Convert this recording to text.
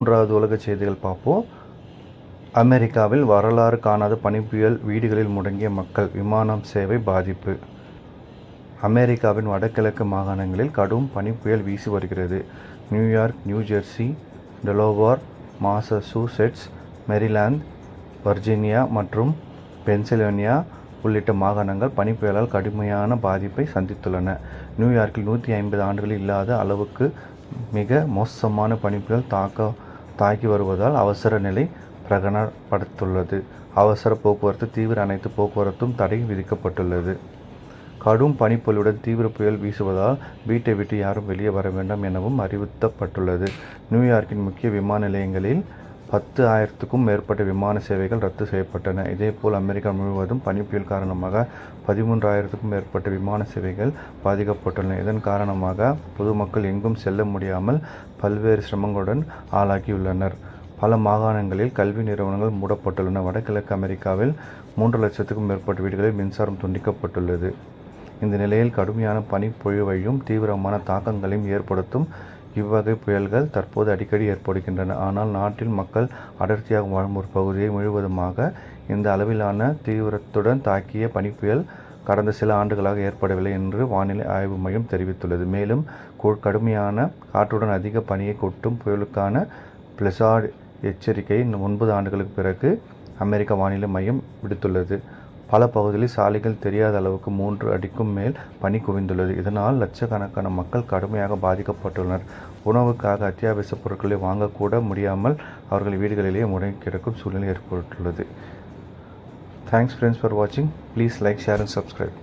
மூன்றாவது உலக செய்திகள் பார்ப்போம். அமெரிக்காவில் வரலாறு காணாத பனிப்புயல், வீடுகளில் முடங்கிய மக்கள், விமானம் சேவை பாதிப்பு. அமெரிக்காவின் வடகிழக்கு மாகாணங்களில் கடும் பனிப்புயல் வீசி வருகிறது. New York, New Jersey, Delaware, Massachusetts, Maryland, Virginia மற்றும் பென்சில்வேனியா உள்ளிட்ட மாகாணங்கள் பனிப்புயலால் கடுமையான பாதிப்பை சந்தித்துள்ளன. நியூயார்க்கில் 150 ஆண்டுகளில் இல்லாத அளவுக்கு மிக மோசமான பனிப்புயல் தாக்கி வருவதால் அவசர நிலை பிரகடனப்படுத்தப்பட்டுள்ளது. அவசர போக்குவரத்து தீவிர அனைத்து போக்குவரத்தும் தடை விதிக்கப்பட்டுள்ளது. கடும் பனிப்பொழிவுடன் தீவிர புயல் வீசுவதால் வீட்டை விட்டு யாரும் வெளியே வர வேண்டாம் எனவும் அறிவுறுத்தப்பட்டுள்ளது. நியூயார்க்கின் முக்கிய விமான நிலையங்களில் 10,000க்கும் மேற்பட்ட விமான சேவைகள் ரத்து செய்யப்பட்டன. இதேபோல் அமெரிக்கா முழுவதும் பனிப்புயல் காரணமாக 13,000க்கும் மேற்பட்ட விமான சேவைகள் பாதிக்கப்பட்டுள்ளன. இதன் காரணமாக பொதுமக்கள் எங்கும் செல்ல முடியாமல் பல்வேறு சிரமங்களுடன் ஆளாகியுள்ளனர். பல மாகாணங்களில் கல்வி நிறுவனங்கள் மூடப்பட்டுள்ளன. வடகிழக்கு அமெரிக்காவில் 3 லட்சத்துக்கும் மேற்பட்ட வீடுகளில் மின்சாரம் துண்டிக்கப்பட்டுள்ளது. இந்த நிலையில் கடுமையான பனிப்பொழிவையும் தீவிரமான தாக்கங்களையும் ஏற்படுத்தும் இவ்வகை புயல்கள் தற்போது அடிக்கடி ஏற்படுகின்றன. ஆனால் நாட்டில் மக்கள் அடர்த்தியாக வாழும் ஒரு பகுதியை முழுவதுமாக இந்த அளவிலான தீவிரத்துடன் தாக்கிய பனிப்புயல் கடந்த சில ஆண்டுகளாக ஏற்படவில்லை என்று வானிலை ஆய்வு மையம் தெரிவித்துள்ளது. மேலும் கடுமையான காற்றுடன் அதிக பனியை கொட்டும் புயலுக்கான பிளிஸார்ட் எச்சரிக்கையை 9 ஆண்டுகளுக்கு பிறகு அமெரிக்க வானிலை மையம் விடுத்துள்ளது. பல பகுதிகளில் சாலைகள் தெரியாத அளவுக்கு 3 அடிக்கும் மேல் பனி குவிந்துள்ளது. இதனால் லட்சக்கணக்கான மக்கள் கடுமையாக பாதிக்கப்பட்டுள்ளனர். உணவுக்காக அத்தியாவசிய பொருட்களை வாங்கக்கூட முடியாமல் அவர்கள் வீடுகளிலேயே முடங்கி கிடக்கும் சூழ்நிலை ஏற்பட்டுள்ளது. தேங்க்ஸ் ஃப்ரெண்ட்ஸ் ஃபார் வாட்சிங். Please like, share and subscribe.